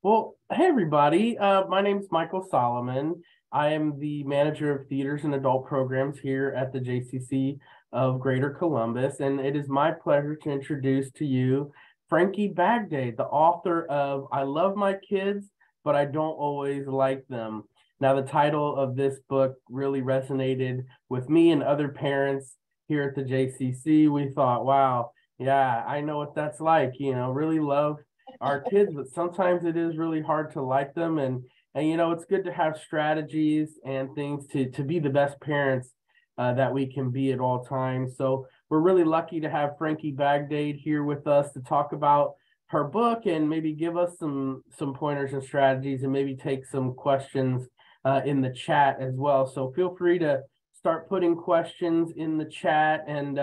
Well, hey everybody. My name is Michael Solomon. I am the manager of theaters and adult programs here at the JCC of Greater Columbus, and it is my pleasure to introduce to you Franki Bagdade, the author of I Love My Kids, but I Don't Always Like Them. Now, the title of this book really resonated with me and other parents here at the JCC. We thought, wow, yeah, I know what that's like, really love our kids, but sometimes it is really hard to like them. And it's good to have strategies and things to be the best parents that we can be at all times. So we're really lucky to have Franki Bagdade here with us to talk about her book and maybe give us some pointers and strategies and maybe take some questions in the chat as well. So feel free to start putting questions in the chat, and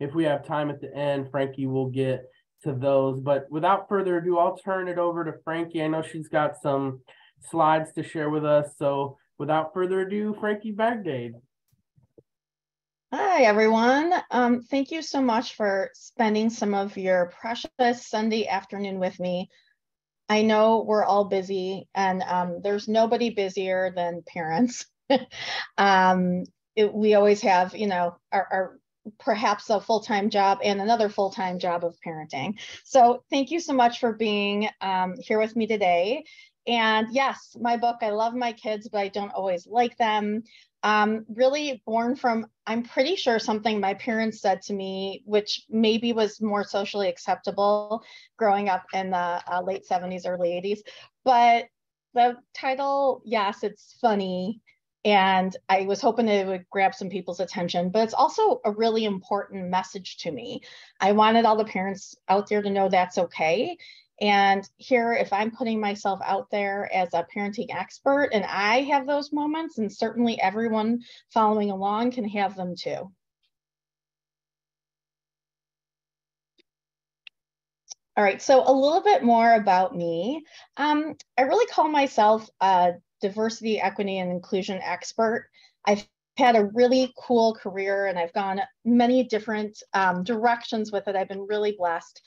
if we have time at the end, Franki will get to those. But without further ado, I'll turn it over to Franki. I know she's got some slides to share with us. So without further ado, Franki Bagdade. Hi, everyone. Thank you so much for spending some of your precious Sunday afternoon with me. I know we're all busy, and there's nobody busier than parents. We always have, our perhaps a full-time job and another full-time job of parenting. So thank you so much for being here with me today. And yes, my book, I Love My Kids, but I Don't Always Like Them, really born from, I'm pretty sure, something my parents said to me, which maybe was more socially acceptable growing up in the late 70s, early 80s. But the title, yes, it's funny, and I was hoping it would grab some people's attention, but it's also a really important message to me. I wanted all the parents out there to know that's okay. And here, if I'm putting myself out there as a parenting expert and I have those moments, and certainly everyone following along can have them too. All right, so a little bit more about me. I really call myself a diversity, equity, and inclusion expert. I've had a really cool career and I've gone many different directions with it. I've been really blessed,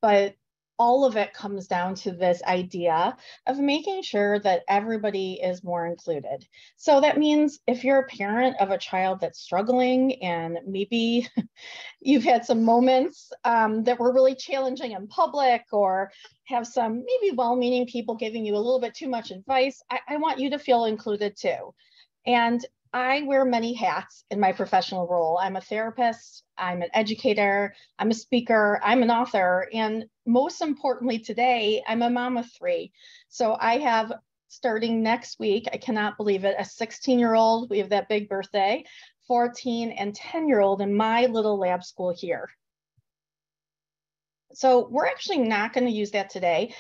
but all of it comes down to this idea of making sure that everybody is more included. So that means if you're a parent of a child that's struggling and maybe you've had some moments that were really challenging in public, or have some maybe well-meaning people giving you a little bit too much advice, I want you to feel included too. And I wear many hats in my professional role. I'm a therapist, I'm an educator, I'm a speaker, I'm an author, and most importantly today, I'm a mom of 3. So I have, starting next week, I cannot believe it, a 16-year-old, we have that big birthday, 14 and 10-year-old in my little lab school here. So we're actually not going to use that today.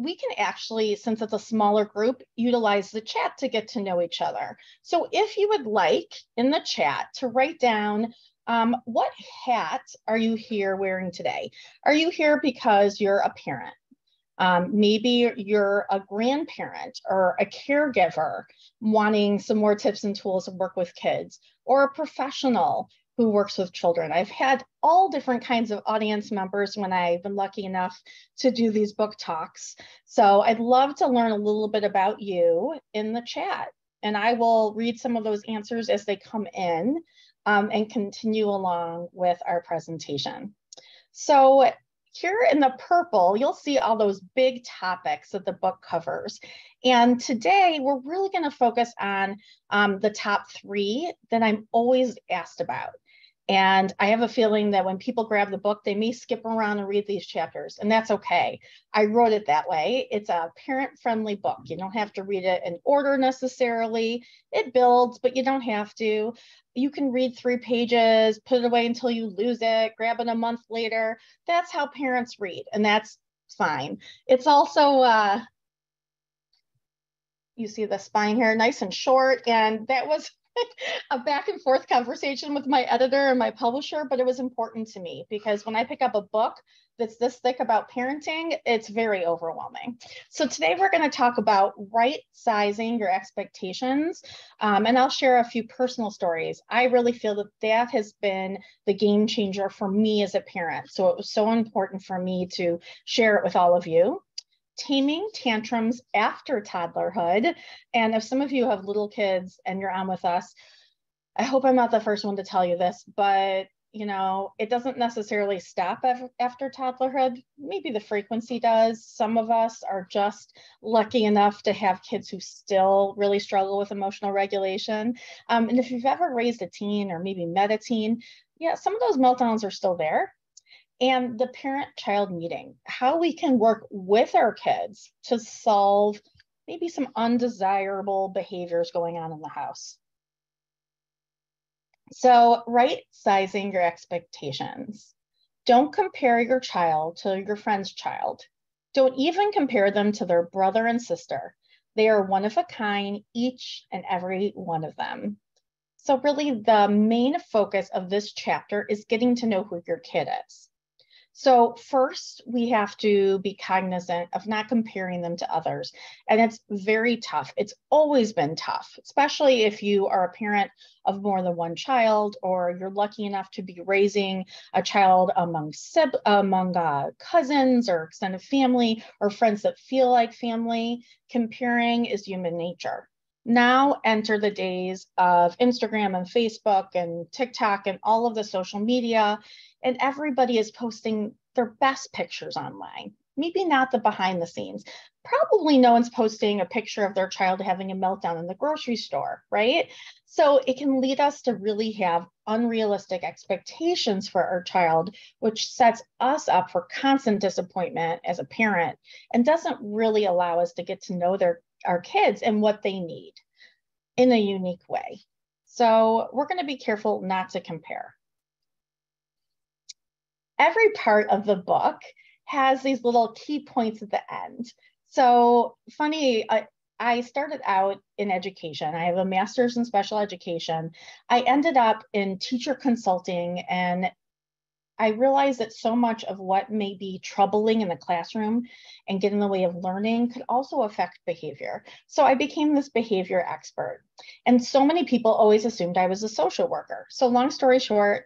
We can actually, since it's a smaller group, utilize the chat to get to know each other. So if you would like in the chat to write down what hat are you here wearing today? Are you here because you're a parent? Maybe you're a grandparent or a caregiver wanting some more tips and tools to work with kids, or a professional who works with children. I've had all different kinds of audience members when I've been lucky enough to do these book talks. So I'd love to learn a little bit about you in the chat. And I will read some of those answers as they come in and continue along with our presentation. So here in the purple, you'll see all those big topics that the book covers. And today we're really going to focus on the top 3 that I'm always asked about. And I have a feeling that when people grab the book, they may skip around and read these chapters, and that's okay. I wrote it that way. It's a parent-friendly book. You don't have to read it in order necessarily. It builds, but you don't have to. You can read 3 pages, put it away until you lose it, grab it a month later. That's how parents read, and that's fine. It's also, you see the spine here, nice and short, and that was a back and forth conversation with my editor and my publisher, but it was important to me because when I pick up a book that's this thick about parenting, it's very overwhelming. So today we're going to talk about right sizing your expectations, and I'll share a few personal stories. I really feel that that has been the game changer for me as a parent. So it was so important for me to share it with all of you. taming tantrums after toddlerhood. And if some of you have little kids and you're on with us, I hope I'm not the first one to tell you this, but you know, it doesn't necessarily stop after toddlerhood. Maybe the frequency does. Some of us are just lucky enough to have kids who still really struggle with emotional regulation. And if you've ever raised a teen or maybe met a teen, yeah, some of those meltdowns are still there. And the parent-child meeting, how we can work with our kids to solve maybe some undesirable behaviors going on in the house. So, right sizing your expectations. Don't compare your child to your friend's child. Don't even compare them to their brother and sister. They are one of a kind, each and every one of them. So really the main focus of this chapter is getting to know who your kid is. So first, we have to be cognizant of not comparing them to others. And it's very tough. It's always been tough, especially if you are a parent of more than one child, or you're lucky enough to be raising a child among cousins or extended family or friends that feel like family. Comparing is human nature. Now enter the days of Instagram and Facebook and TikTok and all of the social media, and everybody is posting their best pictures online. Maybe not the behind the scenes. Probably no one's posting a picture of their child having a meltdown in the grocery store, right? So it can lead us to really have unrealistic expectations for our child, which sets us up for constant disappointment as a parent and doesn't really allow us to get to know our kids and what they need in a unique way. So we're going to be careful not to compare. Every part of the book has these little key points at the end. So funny, I started out in education. I have a master's in special education. I ended up in teacher consulting, and I realized that so much of what may be troubling in the classroom and get in the way of learning could also affect behavior. So I became this behavior expert. And so many people always assumed I was a social worker. So long story short,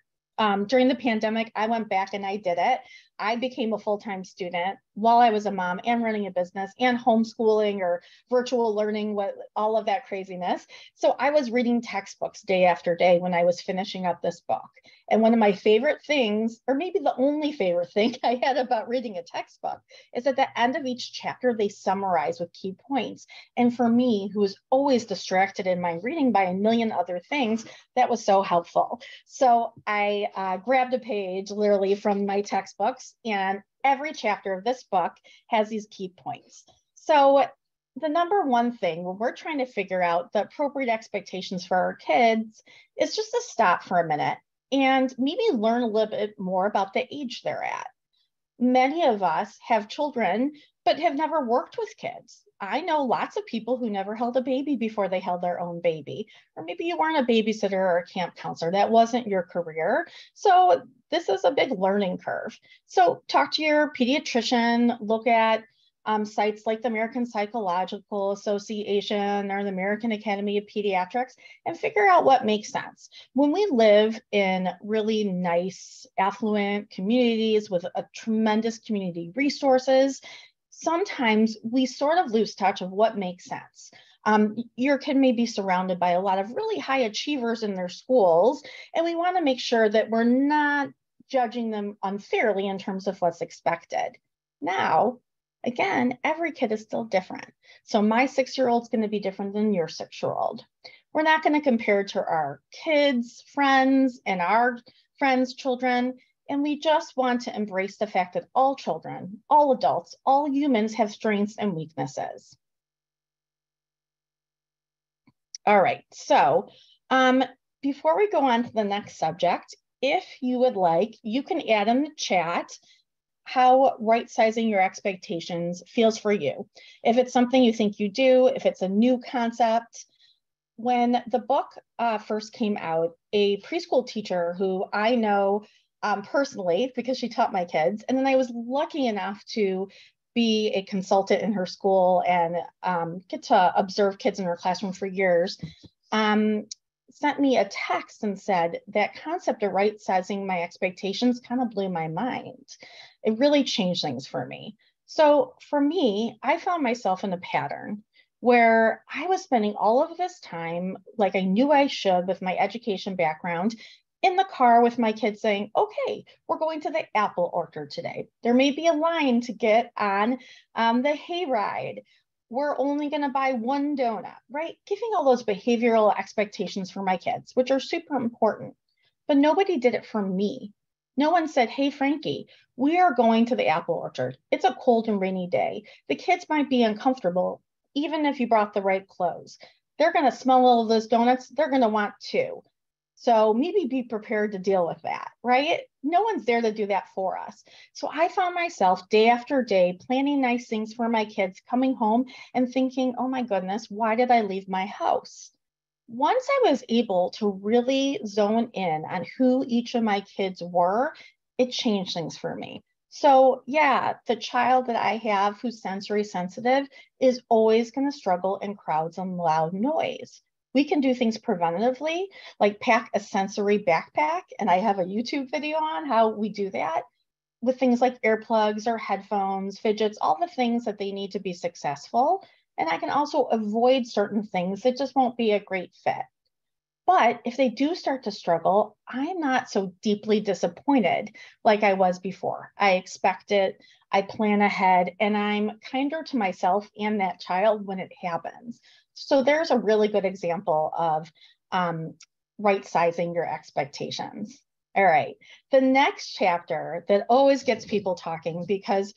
during the pandemic, I went back and I did it. I became a full-time student while I was a mom and running a business and homeschooling or virtual learning, all of that craziness. So I was reading textbooks day after day when I was finishing up this book. And one of my favorite things, or maybe the only favorite thing I had about reading a textbook, is at the end of each chapter, they summarize with key points. And for me, who was always distracted in my reading by a million other things, that was so helpful. So I grabbed a page literally from my textbooks, and every chapter of this book has these key points. So the number one thing when we're trying to figure out the appropriate expectations for our kids is just to stop for a minute and maybe learn a little bit more about the age they're at. Many of us have children, but have never worked with kids. I know lots of people who never held a baby before they held their own baby. Or maybe you weren't a babysitter or a camp counselor. That wasn't your career. So this is a big learning curve. So talk to your pediatrician, look at sites like the American Psychological Association or the American Academy of Pediatrics and figure out what makes sense. When we live in really nice, affluent communities with a tremendous community resources, sometimes we sort of lose touch of what makes sense. Your kid may be surrounded by a lot of really high achievers in their schools, and we want to make sure that we're not judging them unfairly in terms of what's expected. Now, again, every kid is still different. So my 6-year-old is going to be different than your 6-year-old. We're not going to compare to our kids, friends, and our friends' children. And we just want to embrace the fact that all children, all adults, all humans have strengths and weaknesses. All right, so before we go on to the next subject, if you would like, you can add in the chat how right-sizing your expectations feels for you. If it's something you think you do, if it's a new concept. When the book first came out, a preschool teacher who I know personally because she taught my kids, and then I was lucky enough to be a consultant in her school and get to observe kids in her classroom for years, sent me a text and said that concept of right-sizing my expectations kind of blew my mind. It really changed things for me. So for me, I found myself in a pattern where I was spending all of this time, like I knew I should with my education background, in the car with my kids saying, okay, we're going to the apple orchard today. There may be a line to get on the hayride. We're only going to buy one donut, right? Giving all those behavioral expectations for my kids, which are super important. But nobody did it for me. No one said, hey, Frankie, we are going to the apple orchard. It's a cold and rainy day. The kids might be uncomfortable, even if you brought the right clothes. They're going to smell all of those donuts. They're going to want two. So maybe be prepared to deal with that, right? No one's there to do that for us. So I found myself day after day planning nice things for my kids, coming home and thinking, oh my goodness, why did I leave my house? Once I was able to really zone in on who each of my kids were, it changed things for me. So, yeah, the child that I have who's sensory sensitive is always going to struggle in crowds and loud noise. We can do things preventatively, like pack a sensory backpack. And I have a YouTube video on how we do that with things like earplugs or headphones, fidgets, all the things that they need to be successful. And I can also avoid certain things that just won't be a great fit. But if they do start to struggle, I'm not so deeply disappointed like I was before. I expect it, I plan ahead, and I'm kinder to myself and that child when it happens. So there's a really good example of right sizing your expectations. All right. The next chapter that always gets people talking, because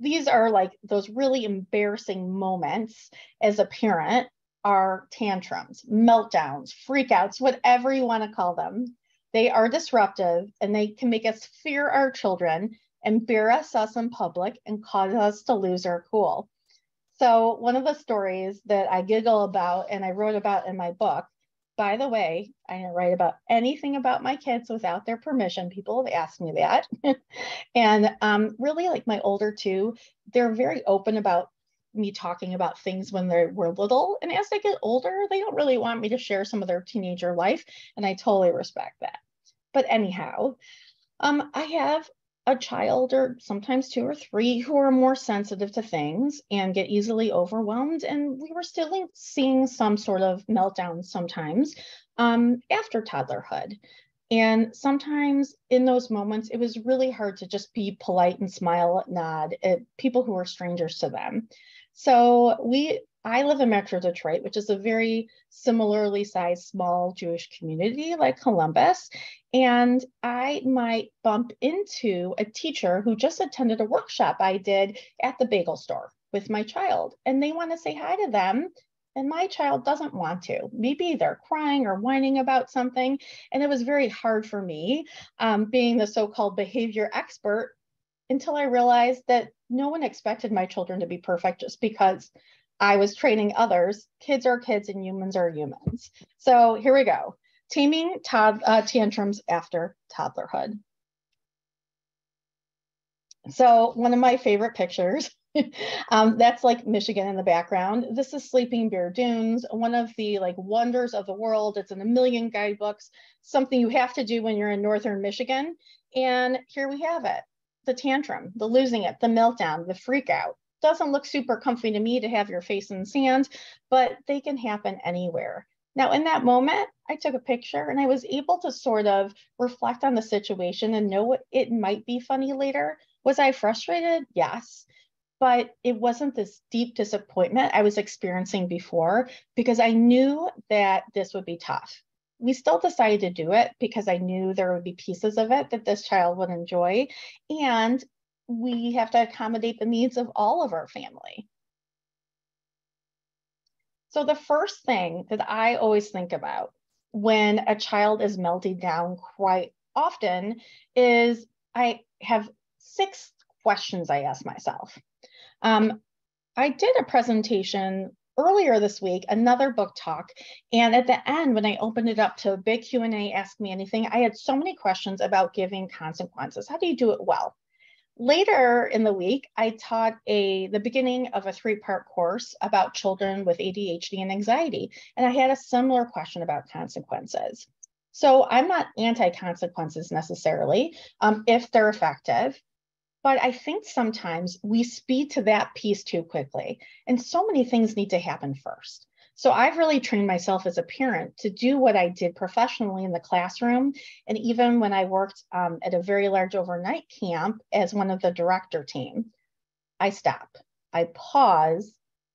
these are like those really embarrassing moments as a parent, are tantrums, meltdowns, freakouts, whatever you want to call them. They are disruptive and they can make us fear our children, embarrass us in public, and cause us to lose our cool. So, one of the stories that I giggle about and I wrote about in my book, by the way, I didn't write about anything about my kids without their permission. People have asked me that. And really, like my older two, they're very open about me talking about things when they were little. And as they get older, they don't really want me to share some of their teenager life. And I totally respect that. But anyhow, I have a child or sometimes two or three who are more sensitive to things and get easily overwhelmed. And we were still seeing some sort of meltdown sometimes after toddlerhood. And sometimes in those moments, it was really hard to just be polite and smile, nod at people who were strangers to them. So I live in Metro Detroit, which is a very similarly sized small Jewish community like Columbus. And I might bump into a teacher who just attended a workshop I did at the bagel store with my child, and they want to say hi to them. And my child doesn't want to. Maybe they're crying or whining about something. And it was very hard for me, being the so called behavior expert, until I realized that no one expected my children to be perfect just because I was training others. Kids are kids and humans are humans. So here we go. Taming tantrums after toddlerhood. So one of my favorite pictures, that's like Michigan in the background. This is Sleeping Bear Dunes, one of the like wonders of the world. It's in a million guidebooks, something you have to do when you're in northern Michigan. And here we have it, the tantrum, the losing it, the meltdown, the freak out. Doesn't look super comfy to me to have your face in sand, but they can happen anywhere. Now, in that moment, I took a picture and I was able to sort of reflect on the situation and know it might be funny later. Was I frustrated? Yes. But it wasn't this deep disappointment I was experiencing before because I knew that this would be tough. We still decided to do it because I knew there would be pieces of it that this child would enjoy. And we have to accommodate the needs of all of our family. So the first thing that I always think about when a child is melting down quite often is I have 6 questions I ask myself. I did a presentation earlier this week, another book talk, and at the end, when I opened it up to a big Q&A, Ask Me Anything, I had so many questions about giving consequences. How do you do it well? Later in the week, I taught the beginning of a 3-part course about children with ADHD and anxiety, and I had a similar question about consequences. So I'm not anti-consequences necessarily, if they're effective, But I think sometimes we speed to that piece too quickly, and so many things need to happen first. So I've really trained myself as a parent to do what I did professionally in the classroom. And even when I worked at a very large overnight camp as one of the director team, I stop, I pause,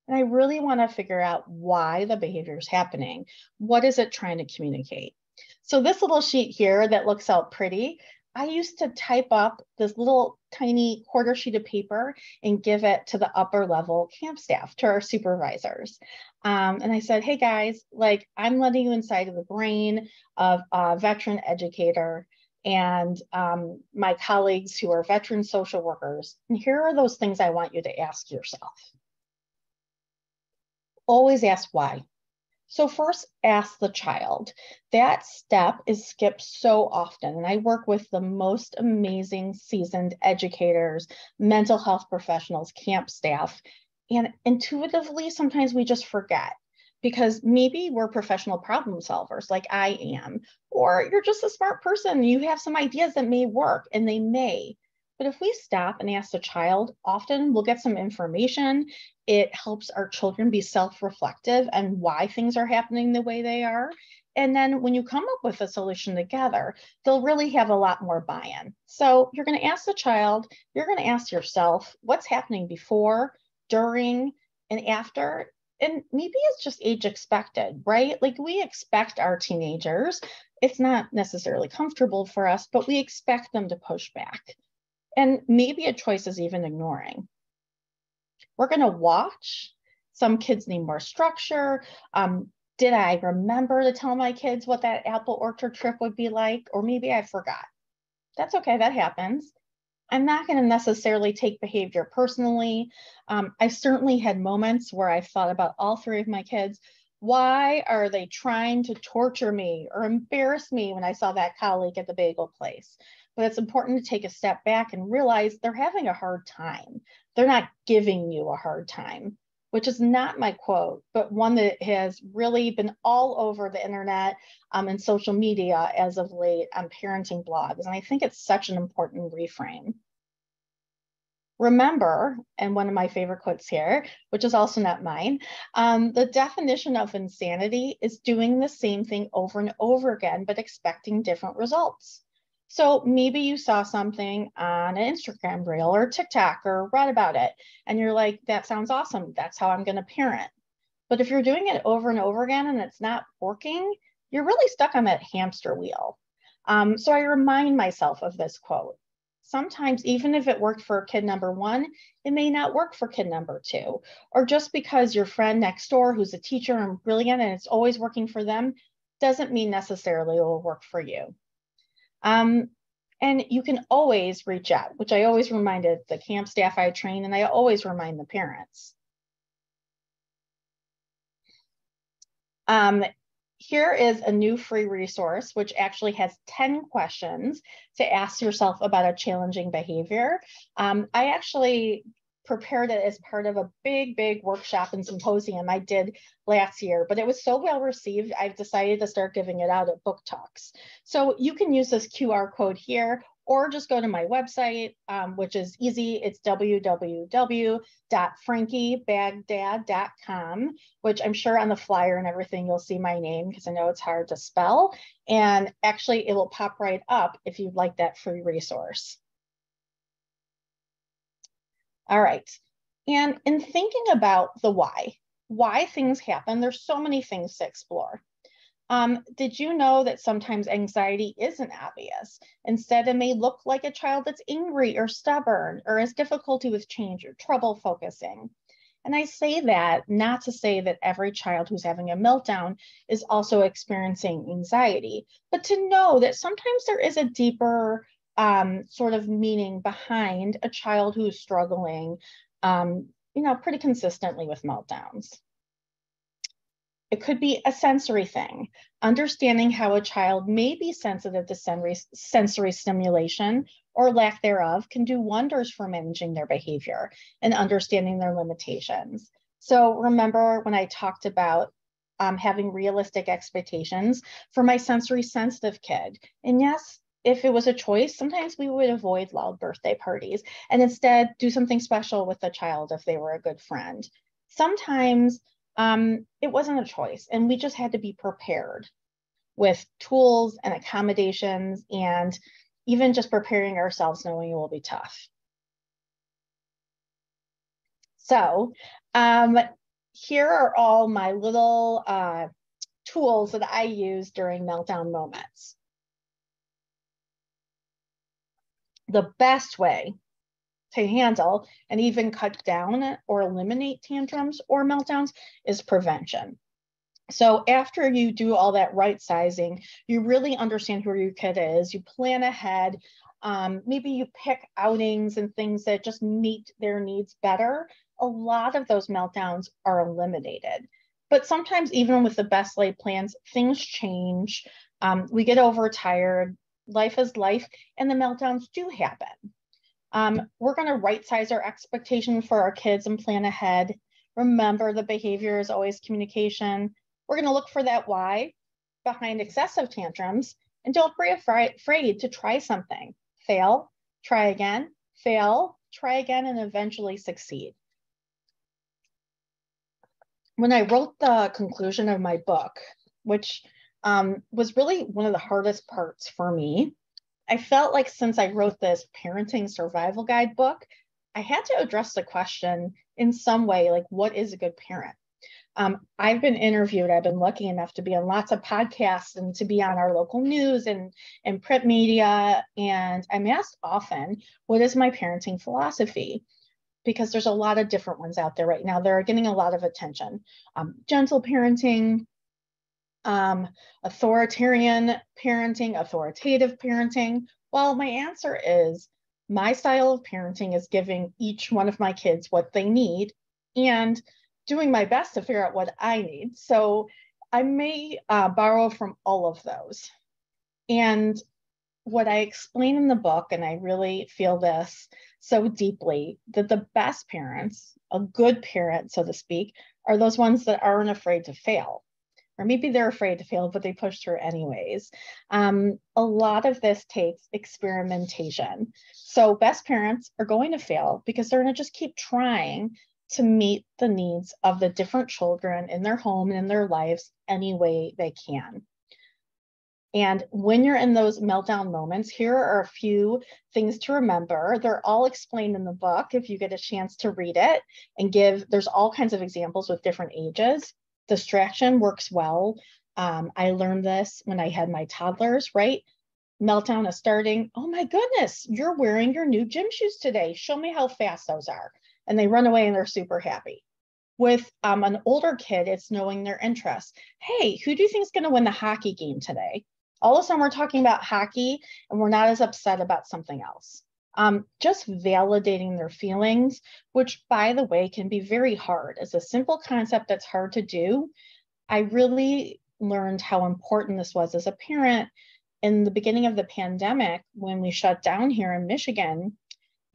and I really want to figure out why the behavior is happening. What is it trying to communicate? So this little sheet here that looks out pretty, I used to type up this little tiny quarter sheet of paper and give it to the upper level camp staff, to our supervisors. And I said, hey guys, like I'm letting you inside of the brain of a veteran educator and my colleagues who are veteran social workers. And here are those things I want you to ask yourself. Always ask why. So first, ask the child. That step is skipped so often. And I work with the most amazing seasoned educators, mental health professionals, camp staff. And intuitively, sometimes we just forget because maybe we're professional problem solvers like I am, or you're just a smart person. You have some ideas that may work, and they may. But if we stop and ask the child, often we'll get some information. It helps our children be self-reflective and why things are happening the way they are. And then when you come up with a solution together, they'll really have a lot more buy-in. So you're going to ask the child, you're going to ask yourself what's happening before, during, and after. And maybe it's just age expected, right? Like we expect our teenagers, it's not necessarily comfortable for us, but we expect them to push back. And maybe a choice is even ignoring. We're going to watch. Some kids need more structure. Did I remember to tell my kids what that apple orchard trip would be like? Or maybe I forgot. That's okay, that happens. I'm not going to necessarily take behavior personally. I certainly had moments where I thought about all three of my kids. Why are they trying to torture me or embarrass me when I saw that colleague at the bagel place? But it's important to take a step back and realize they're having a hard time. They're not giving you a hard time, which is not my quote, but one that has really been all over the internet and social media as of late on parenting blogs. And I think it's such an important reframe. Remember, and one of my favorite quotes here, which is also not mine, the definition of insanity is doing the same thing over and over again, but expecting different results. So maybe you saw something on an Instagram reel or TikTok or read about it, and you're like, that sounds awesome. That's how I'm going to parent. But if you're doing it over and over again and it's not working, you're really stuck on that hamster wheel. So I remind myself of this quote. Sometimes, even if it worked for kid number one, it may not work for kid number two. Or just because your friend next door who's a teacher and brilliant and it's always working for them doesn't mean necessarily it will work for you. And you can always reach out, which I always reminded the camp staff I train, and I always remind the parents. Here is a new free resource, which actually has 10 questions to ask yourself about a challenging behavior. I actually prepared it as part of a big workshop and symposium I did last year, but it was so well received, I've decided to start giving it out at book talks. So you can use this QR code here, or just go to my website, which is easy. It's www.frankibagdade.com, which I'm sure on the flyer and everything, you'll see my name because I know it's hard to spell. And actually, it will pop right up if you'd like that free resource. All right. And in thinking about the why things happen, there's so many things to explore. Did you know that sometimes anxiety isn't obvious? Instead, it may look like a child that's angry or stubborn or has difficulty with change or trouble focusing. And I say that not to say that every child who's having a meltdown is also experiencing anxiety, but to know that sometimes there is a deeper sort of meaning behind a child who's struggling, pretty consistently with meltdowns. It could be a sensory thing. Understanding how a child may be sensitive to sensory stimulation or lack thereof can do wonders for managing their behavior and understanding their limitations. So remember when I talked about having realistic expectations for my sensory sensitive kid. And yes, if it was a choice, sometimes we would avoid loud birthday parties and instead do something special with the child if they were a good friend. Sometimes it wasn't a choice and we just had to be prepared with tools and accommodations and even just preparing ourselves knowing it will be tough. So here are all my little tools that I use during meltdown moments. The best way to handle and even cut down or eliminate tantrums or meltdowns is prevention. So after you do all that right sizing, you really understand who your kid is, you plan ahead, maybe you pick outings and things that just meet their needs better. A lot of those meltdowns are eliminated. But sometimes even with the best laid plans, things change. We get overtired, life is life, and the meltdowns do happen. We're going to right size our expectations for our kids and plan ahead. Remember, the behavior is always communication. We're going to look for that why behind excessive tantrums, and don't be afraid to try something. Fail, try again, fail, try again, and eventually succeed. When I wrote the conclusion of my book, which was really one of the hardest parts for me, I felt like since I wrote this parenting survival guide book, I had to address the question in some way, like, what is a good parent? I've been interviewed. I've been lucky enough to be on lots of podcasts and to be on our local news and print media. And I'm asked often, what is my parenting philosophy? Because there's a lot of different ones out there right now. They're getting a lot of attention. Gentle parenting, authoritarian parenting, authoritative parenting. Well, my answer is my style of parenting is giving each one of my kids what they need and doing my best to figure out what I need. So I may borrow from all of those. And what I explain in the book, and I really feel this so deeply, that the best parents, a good parent, so to speak, are those ones that aren't afraid to fail. Or maybe they're afraid to fail, but they push through anyways. A lot of this takes experimentation. So best parents are going to fail because they're going to just keep trying to meet the needs of the different children in their home and in their lives any way they can. And when you're in those meltdown moments, here are a few things to remember. They're all explained in the book if you get a chance to read it and there's all kinds of examples with different ages. Distraction works well. I learned this when I had my toddlers, right? Meltdown is starting. Oh my goodness, you're wearing your new gym shoes today. Show me how fast those are. And they run away and they're super happy. With an older kid, it's knowing their interests. Hey, who do you think is going to win the hockey game today? All of a sudden, we're talking about hockey and we're not as upset about something else. Just validating their feelings, which, by the way, can be very hard. It's a simple concept that's hard to do. I really learned how important this was as a parent in the beginning of the pandemic when we shut down here in Michigan.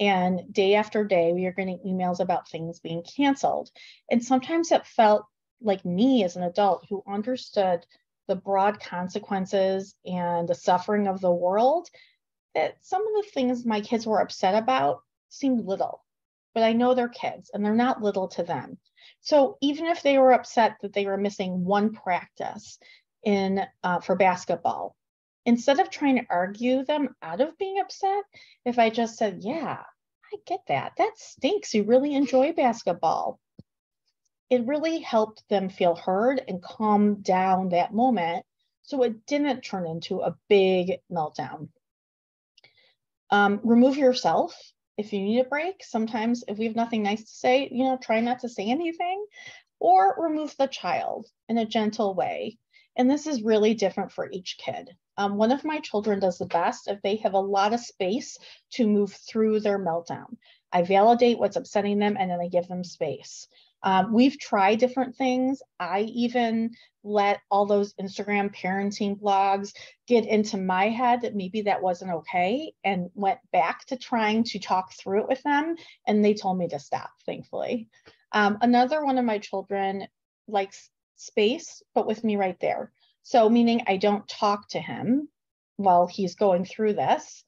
And day after day, we were getting emails about things being canceled. And sometimes it felt like me as an adult who understood the broad consequences and the suffering of the world, that some of the things my kids were upset about seemed little. But I know they're kids and they're not little to them. So even if they were upset that they were missing one practice for basketball, instead of trying to argue them out of being upset, if I just said, yeah, I get that. That stinks. You really enjoy basketball. It really helped them feel heard and calm down that moment so it didn't turn into a big meltdown. Remove yourself if you need a break. Sometimes if we have nothing nice to say, try not to say anything, or remove the child in a gentle way. And this is really different for each kid. One of my children does the best if they have a lot of space to move through their meltdown. I validate what's upsetting them and then I give them space. We've tried different things. I even let all those Instagram parenting blogs get into my head that maybe that wasn't okay and went back to trying to talk through it with them. And they told me to stop, thankfully. Another one of my children likes space, but with me right there. So meaning I don't talk to him while he's going through this,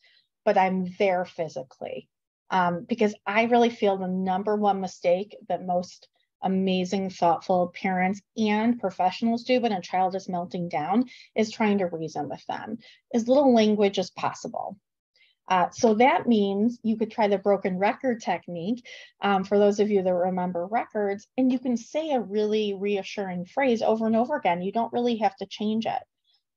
but I'm there physically. Because I really feel the number one mistake that most amazing, thoughtful parents and professionals do when a child is melting down is trying to reason with them. As little language as possible. So that means you could try the broken record technique for those of you that remember records, and you can say a really reassuring phrase over and over again. You don't really have to change it.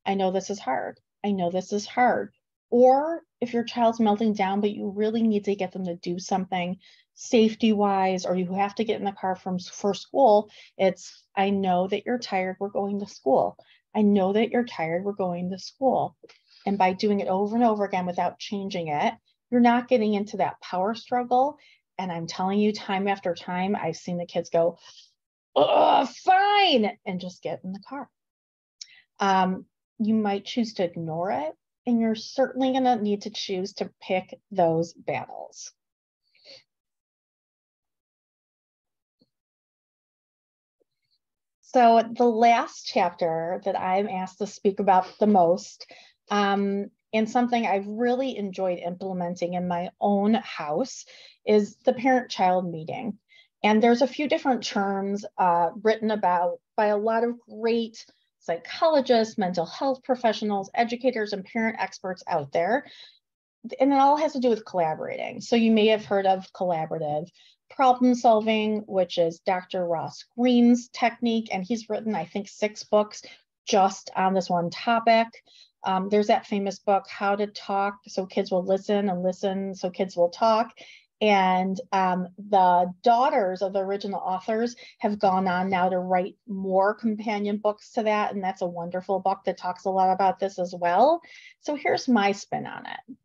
I know this is hard. I know this is hard. Or if your child's melting down, but you really need to get them to do something safety-wise, or you have to get in the car for school, it's, I know that you're tired, we're going to school. I know that you're tired, we're going to school. And by doing it over and over again without changing it, you're not getting into that power struggle. And I'm telling you, time after time, I've seen the kids go, oh, fine, and just get in the car. You might choose to ignore it, and you're certainly going to need to choose to pick those battles. So the last chapter that I'm asked to speak about the most, and something I've really enjoyed implementing in my own house, is the parent-child meeting. And there's a few different terms written about by a lot of great psychologists, mental health professionals, educators, and parent experts out there. And it all has to do with collaborating. So you may have heard of collaborative problem solving, which is Dr. Ross Greene's technique. And he's written, I think, 6 books just on this one topic. There's that famous book, How to Talk So Kids Will Listen, and Listen So Kids Will Talk. And the daughters of the original authors have gone on now to write more companion books to that. And that's a wonderful book that talks a lot about this as well. So here's my spin on it.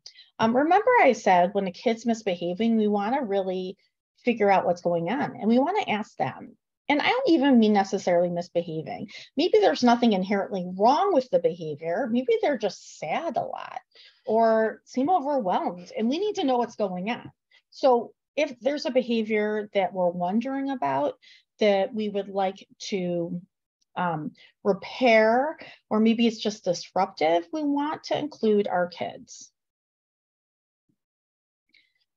Remember I said when a kid's misbehaving, we want to really figure out what's going on. And we want to ask them. And I don't even mean necessarily misbehaving. Maybe there's nothing inherently wrong with the behavior. Maybe they're just sad a lot or seem overwhelmed. And we need to know what's going on. So if there's a behavior that we're wondering about that we would like to repair, or maybe it's just disruptive, we want to include our kids.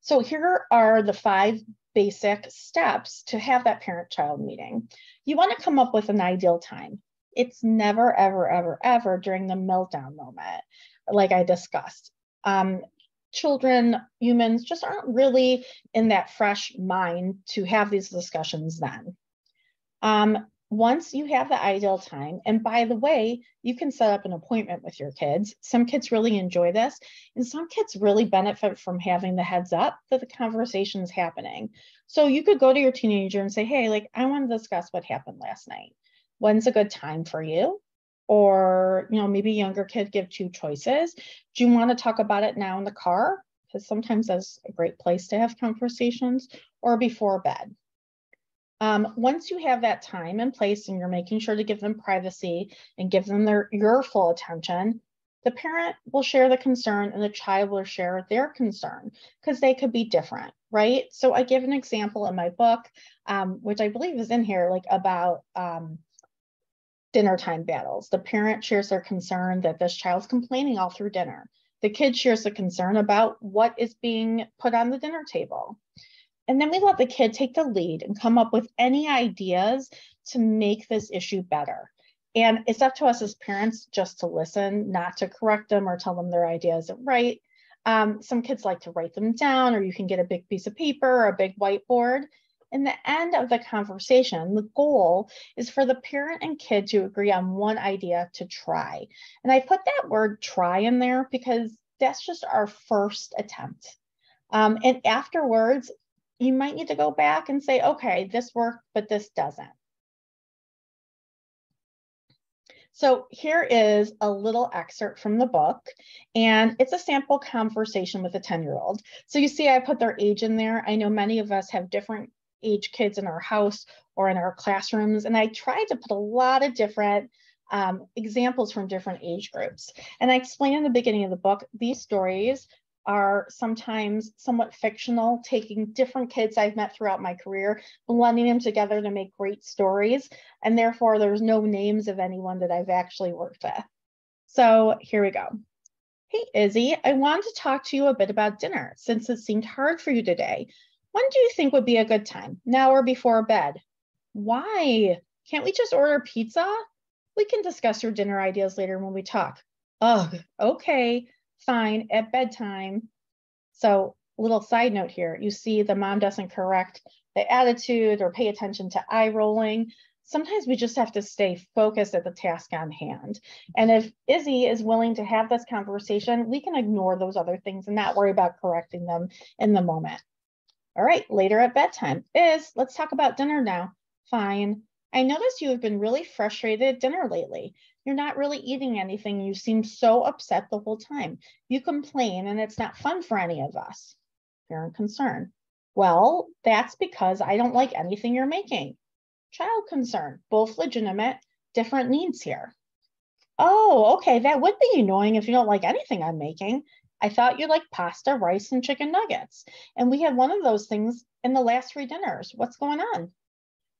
So here are the 5 basic steps to have that parent-child meeting. You want to come up with an ideal time. It's never, ever, ever, ever during the meltdown moment, like I discussed. Children, humans just aren't really in that fresh mind to have these discussions then. Once you have the ideal time, and by the way, you can set up an appointment with your kids. Some kids really enjoy this, and some kids really benefit from having the heads up that the conversation is happening. So you could go to your teenager and say, hey, like, I want to discuss what happened last night. When's a good time for you? Or, you know, maybe a younger kid, give 2 choices. Do you want to talk about it now in the car? Because sometimes that's a great place to have conversations, or before bed. Once you have that time in place and you're making sure to give them privacy and give them your full attention, the parent will share the concern and the child will share their concern, because they could be different, right? So I give an example in my book, which I believe is in here, like about dinner time battles. The parent shares their concern that this child's complaining all through dinner. The kid shares the concern about what is being put on the dinner table. And then we let the kid take the lead and come up with any ideas to make this issue better. And it's up to us as parents just to listen, not to correct them or tell them their idea isn't right. Some kids like to write them down, or you can get a big piece of paper or a big whiteboard. In the end of the conversation, the goal is for the parent and kid to agree on one idea to try. And I put that word try in there because that's just our first attempt. And afterwards, you might need to go back and say, okay, this worked, but this doesn't. So here is a little excerpt from the book, and it's a sample conversation with a 10-year-old. So you see I put their age in there. I know many of us have different age kids in our house or in our classrooms, and I tried to put a lot of different examples from different age groups. And I explain in the beginning of the book, these stories are sometimes somewhat fictional, taking different kids I've met throughout my career, blending them together to make great stories. And therefore, there's no names of anyone that I've actually worked with. So here we go. Hey, Izzy, I wanted to talk to you a bit about dinner since it seemed hard for you today. When do you think would be a good time, now or before bed? Why? Can't we just order pizza? We can discuss your dinner ideas later when we talk. Ugh, okay, fine, at bedtime. So, little side note here, you see the mom doesn't correct the attitude or pay attention to eye rolling. Sometimes we just have to stay focused at the task on hand. And if Izzy is willing to have this conversation, we can ignore those other things and not worry about correcting them in the moment. All right, later at bedtime. Let's talk about dinner now. Fine. I noticed you have been really frustrated at dinner lately. You're not really eating anything. You seem so upset the whole time. You complain, and it's not fun for any of us. Parent concern. Well, that's because I don't like anything you're making. Child concern. Both legitimate, different needs here. Oh, okay. That would be annoying if you don't like anything I'm making. I thought you liked pasta, rice, and chicken nuggets. And we had one of those things in the last 3 dinners. What's going on?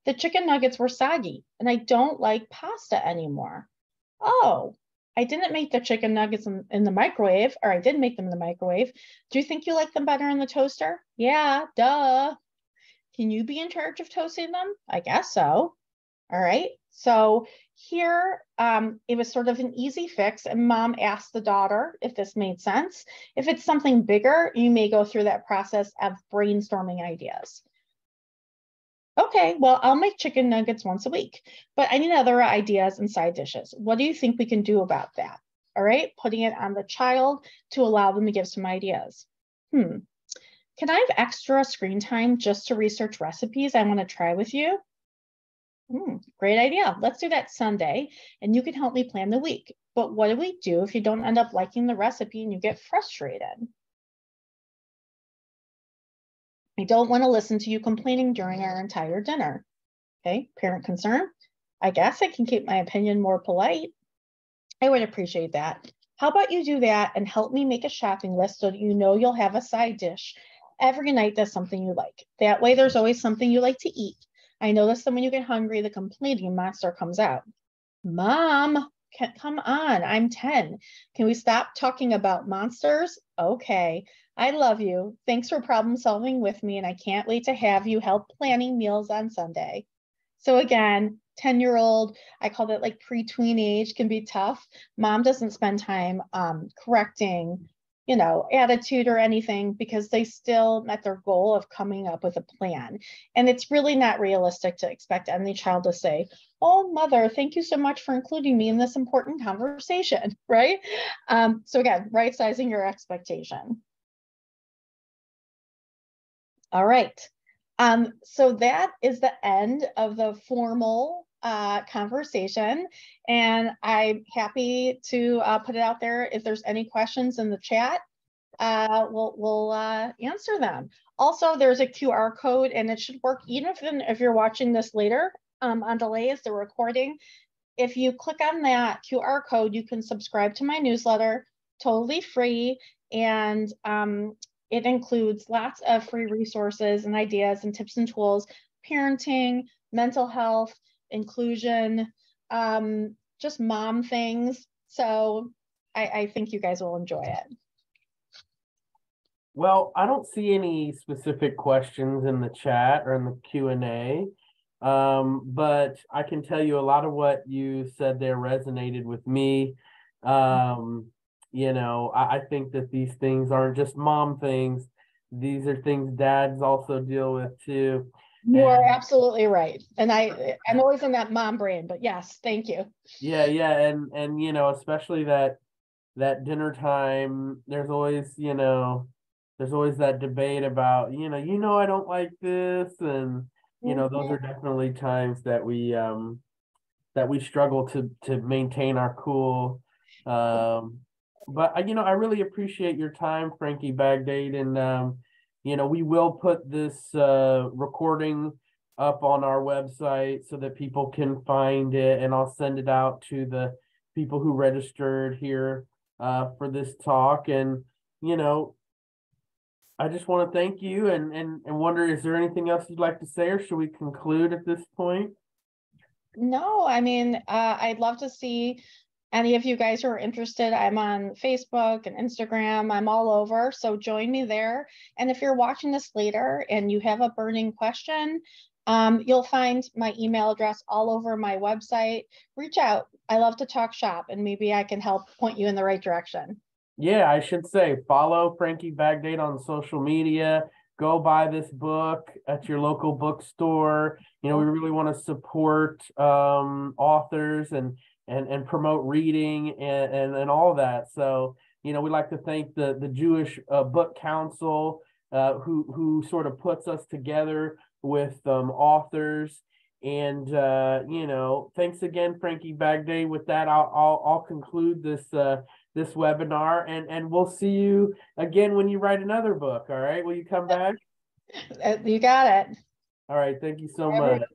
The chicken nuggets were soggy, and I don't like pasta anymore. Oh, I didn't make the chicken nuggets in the microwave, or I did make them in the microwave. Do you think you like them better in the toaster? Yeah, duh. Can you be in charge of toasting them? I guess so. All right. So here, it was sort of an easy fix. And mom asked the daughter if this made sense. If it's something bigger, you may go through that process of brainstorming ideas. Okay, well, I'll make chicken nuggets once a week, but I need other ideas and side dishes. What do you think we can do about that? All right, putting it on the child to allow them to give some ideas. Can I have extra screen time just to research recipes I want to try with you? Great idea. Let's do that Sunday, and you can help me plan the week. But what do we do if you don't end up liking the recipe and you get frustrated? I don't want to listen to you complaining during our entire dinner. Okay, parent concern. I guess I can keep my opinion more polite. I would appreciate that. How about you do that and help me make a shopping list so that you know you'll have a side dish every night that's something you like. That way there's always something you like to eat. I notice that when you get hungry, the complaining monster comes out. Mom, come on, I'm 10. Can we stop talking about monsters? Okay, I love you. Thanks for problem solving with me, and I can't wait to have you help planning meals on Sunday. So again, 10-year-old, I call that like pre-tween age, can be tough. Mom doesn't spend time correcting, attitude or anything because they still met their goal of coming up with a plan. And it's really not realistic to expect any child to say, oh, mother, thank you so much for including me in this important conversation, right? So again, right sizing your expectation. All right. So that is the end of the formal conversation, and I'm happy to put it out there. If there's any questions in the chat, we'll answer them. Also, there's a QR code, and it should work even if you're watching this later on delay as the recording. If you click on that QR code, you can subscribe to my newsletter, totally free, and it includes lots of free resources and ideas and tips and tools, parenting, mental health, inclusion, just mom things. So I think you guys will enjoy it. Well, I don't see any specific questions in the chat or in the Q&A, but I can tell you a lot of what you said there resonated with me. I think that these things aren't just mom things. These are things dads also deal with too. You are absolutely right. And I'm always in that mom brain, but yes, thank you. Yeah. And especially that dinner time, there's always that debate about, I don't like this. And, those are definitely times that we struggle to maintain our cool. But I really appreciate your time, Franki Bagdade, and we will put this recording up on our website so that people can find it, and I'll send it out to the people who registered here for this talk. And I just want to thank you and wonder, is there anything else you'd like to say, or should we conclude at this point? No, I mean, I'd love to see any of you guys who are interested, I'm on Facebook and Instagram. I'm all over. So join me there. And if you're watching this later and you have a burning question, you'll find my email address all over my website. Reach out. I love to talk shop, and maybe I can help point you in the right direction. Yeah, I should say follow Franki Bagdade on social media. Go buy this book at your local bookstore. We really want to support authors and promote reading and all that. So, we like to thank the Jewish Book Council who sort of puts us together with authors. And thanks again, Franki Bagdade. With that, I'll conclude this webinar, and we'll see you again when you write another book. All right, will you come back? You got it. All right, thank you so Every much.